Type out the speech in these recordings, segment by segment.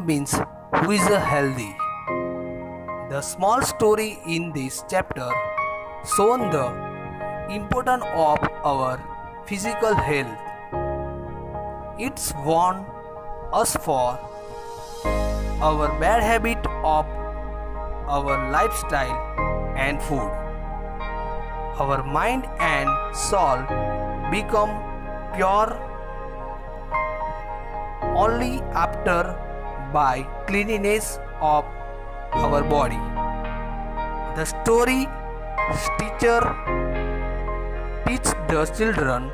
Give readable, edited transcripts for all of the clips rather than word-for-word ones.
means who is healthy. The small story in this chapter shown the importance of our physical health. It's warned us for our bad habit of our lifestyle and food. Our mind and soul become pure only after by cleanliness of our body. The story teacher teach the children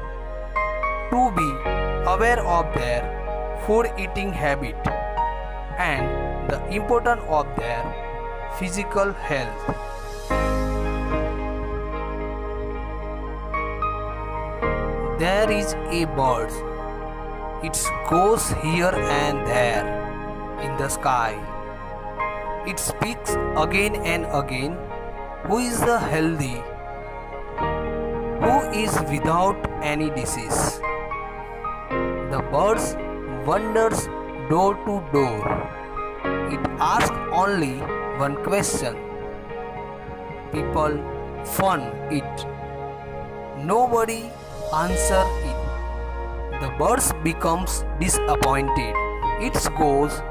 to be aware of their food eating habit and the importance of their physical health. There is a bird. It goes here and there in the sky. It speaks again and again. Who is the healthy? Who is without any disease? The bird wanders door to door. It asks only one question. People fun it. Nobody answer it. The bird becomes disappointed. It goes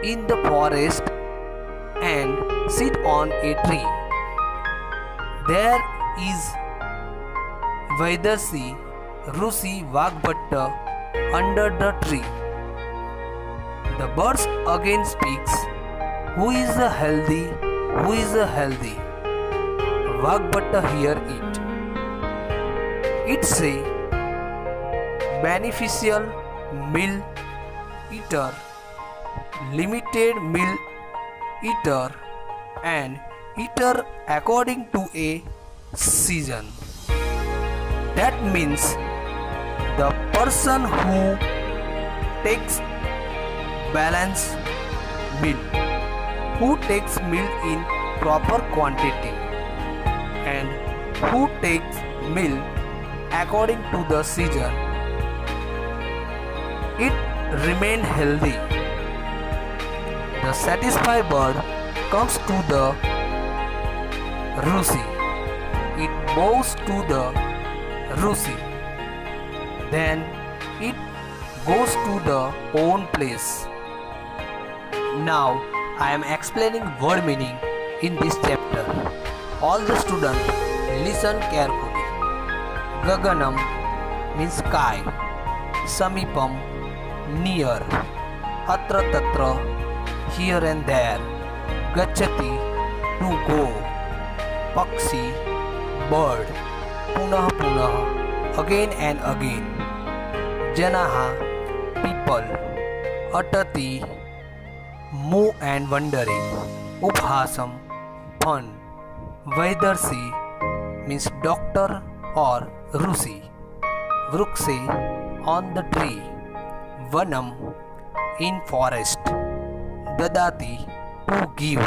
in the forest and sit on a tree. There is Vaidarsi Rusi Vagbhatta under the tree. The bird again speaks. Who is the healthy? Who is the healthy? Vagbhatta hear it. It's a beneficial meal eater, limited meal eater, and eater according to a season. That means the person who takes balanced meal, who takes meal in proper quantity, and who takes meal according to the season, it remain healthy. The satisfied bird comes to the roosie. It bows to the roosie. Then it goes to the own place. Now I am explaining word meaning in this chapter. All the students listen carefully. Gaganam means sky. Samipam near. Atra tatra here and there. Gachati to go. Pakshi bird. Punah punah again and again. Janaha people. Atati move and wandering. Upahasam fun. Vaidarsi means doctor or Rusi. Vrukse on the tree. Vanam in forest. Dadati to give.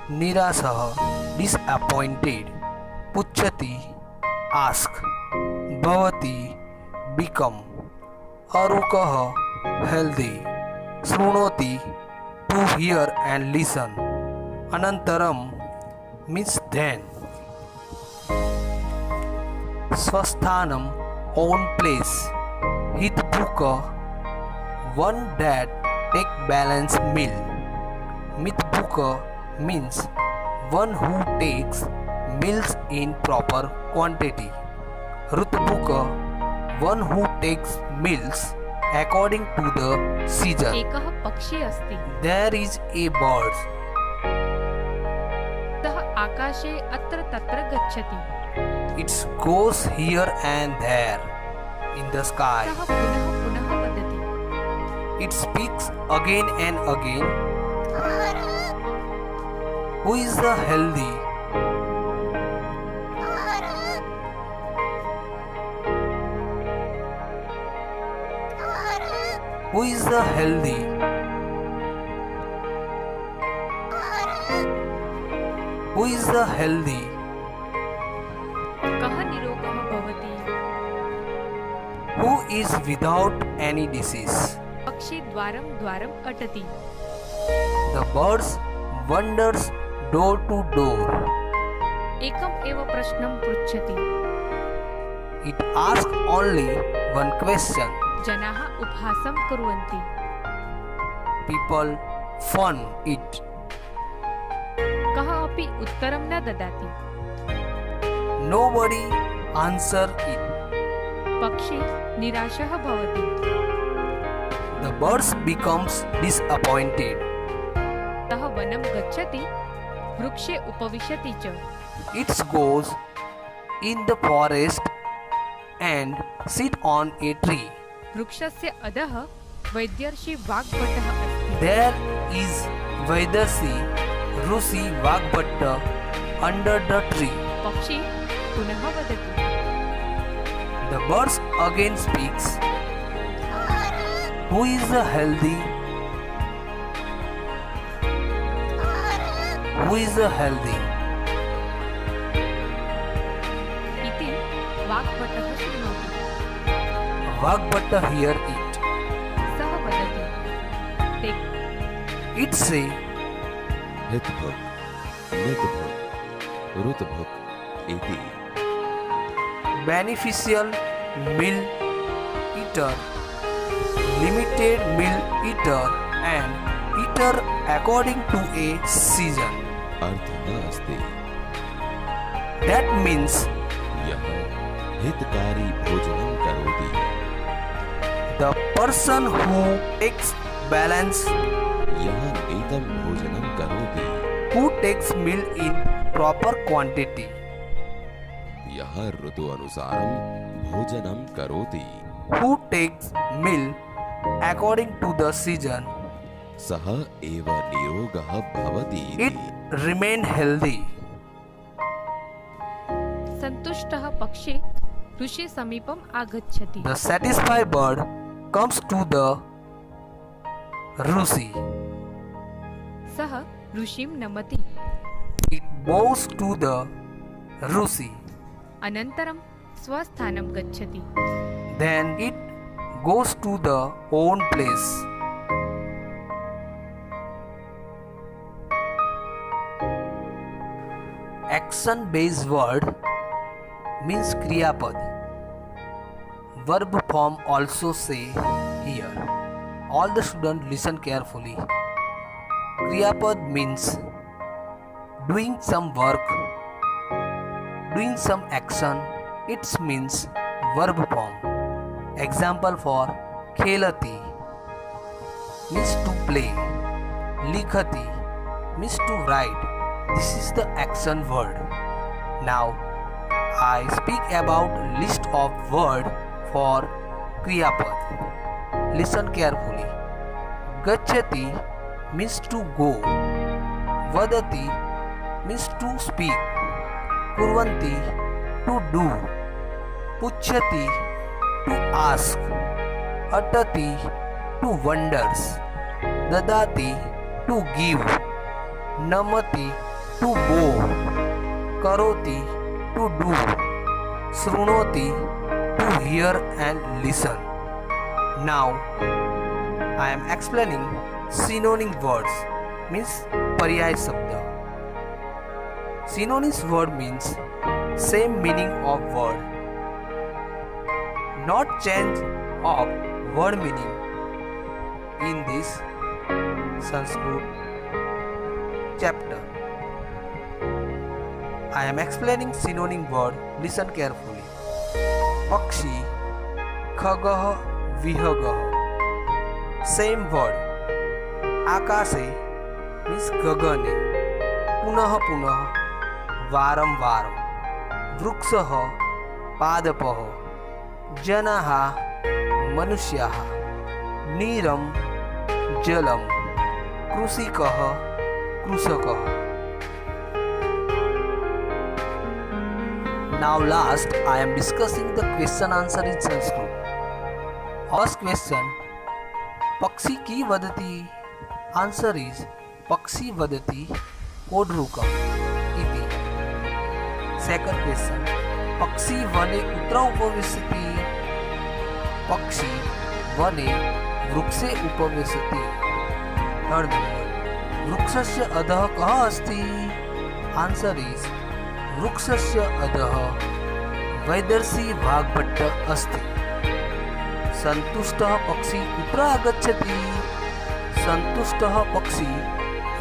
Nirasaha disappointed. Puchati ask. Bhavati become. Arukaha healthy. Srunoti to hear and listen. Anantaram means then. Swasthanam own place. Hitbhuka one that take balanced meal. Mitbhuka means one who takes meals in proper quantity. Rutbhuka one who takes meals according to the season. एकः पक्षी अस्ति. There is a bird. सः आकाशे अत्र तत्र गच्छति. It goes here and there in the sky. सः पुनः पुनः वदति. It speaks again and again. Who is the healthy? Who is the healthy? Who is the healthy? कः निरोगः भवति. Who is without any disease? पक्षी द्वारं द्वारम् अटति. The birds wanders door to door. एकम् एव प्रश्नं पृच्छति. It asks only one question. जनाः उपहासं कुर्वन्ति. People fun it. कः अपि उत्तरं न ददाति. Nobody answer it. पक्षी निराशः भवति. The birds becomes disappointed. सः वनं गच्छति, वृक्षे उपविशति च. It goes in the forest and sit on a tree. वृक्षस्य अधः वैद्यर्षि वाग्भटः अस्ति. There is Vaidarshi Rusi Vagbhatta under the tree. पक्षी पुनः वदति. The birds again speaks. Who is the healthy? Who is the healthy? इति वाग्भटः शृणोति. Vagbhatta hear it. सः वदति. ते It say, हितभुक्, मितभुक्, रुतभुक् इति. beneficial meal eater, limited meal eater, and eater according to a season. अर्थः अस्ति That means यः हितकारी भोजनं करोति. the person who takes balance, यः नीतं भोजनं करोति. who takes meal in proper quantity, यः ऋतु अनुसारं भोजनं करोति. who takes meal according to the season, सः एव निरोगः भवति it इति. remain healthy. सन्तुष्टः पक्षी ऋषि समीपम् आगच्छति. The satisfied bird comes to the Rusi. सः ऋषिं नमति. It bows to the Rusi. अनन्तरं स्वस्थानं गच्छति. Then it goes to the own place. Action based word means Kriyapad. Verb form also say here. All the students listen carefully. Kriyapad means doing some work, doing some action. It means verb form. Example for khelati means to play. Likhati means to write. This is the action word. Now I speak about list of word for Kriyapad. Listen carefully. Gacchati means to go. Vadati means to speak. Kurvanti to do. Puchhati to ask. Atati to wonders. Dadati to give. Namati to go. Karoti to do. Srunoti to hear and listen. Now I am explaining synonym words means paryay sabda. Synonymous word means same meaning of word, not change of word meaning. In this Sanskrit chapter I am explaining synonym word. Listen carefully. Pakshi, khagah, vihagah. Same word. Akase means gagane. Punah punah. Varam varam. Vruksaha, padapaha. Janaha, manushyaha. Neeram, jalam. Krusikaha, krusakaha. Now last I am discussing the question answer in Sanskrit. First question, Pakshi ki vadati? Answer is Pakshi vadati kodrukam iti. Second question, Pakshi vane kutra upavesati? Pakshi vane vrukse upavesati. Third one, वृक्षस्य अधः कः अस्ति? Answer is वृक्षस्य अधः वैदर्शी वाग्भट्ट अस्ति। सन्तुष्टः पक्षी कुत्र आगच्छति? सन्तुष्टः पक्षी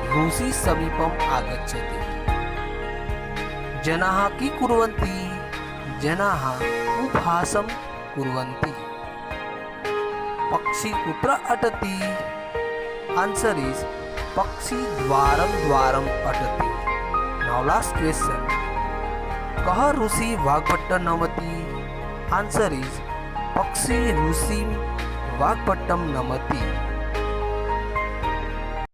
ऋषि समीपम् आगच्छति। जनाः किं कुर्वन्ति? जनाः उपहासं कुर्वन्ति। पक्षी कुत्र अटति? आन्सर् इस् पक्षी द्वारम् अटति। नाउ लास्ट क्वेश्चन, कः ऋषि वाग्भट्ट नमति? आन्सर् इस् पक्षी ऋषिं वाग्भट्टं नमति।